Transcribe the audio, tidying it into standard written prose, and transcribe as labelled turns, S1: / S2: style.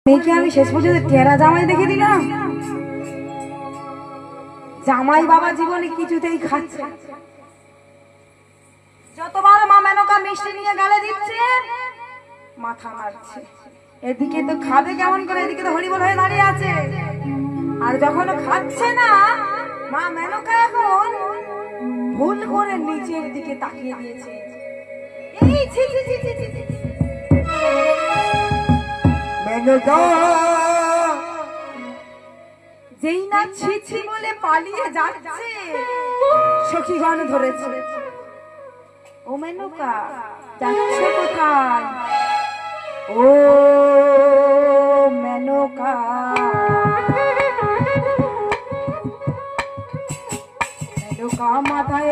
S1: মেয়েকে আমি শেষ পর্যন্ত টেরা জামাই দেখে দিলাম। জামাই বাবা জীবনে কিছুতেই খাচ্ছে। যতবার মা মেনকা মিষ্টি নিয়ে গালে দিচ্ছে মাথা নাড়ছে, এদিকে তো খাবে কেমন করে, এদিকে তো হরিবল হয়ে দাঁড়িয়ে আছে। আর যখন খাচ্ছে না মা মেনকা এখন ভুল করে নিচের দিকে তাকিয়ে দিয়েছে। এই ছি ছি ছি ছি ছি ছি। যেই না ছি ছি বলে পালিয়ে যাচ্ছে সখীগণ ধরেছে। ও মেনকা যাচ্ছে কোথায়? ও মেনকা, মেনকা মাথায়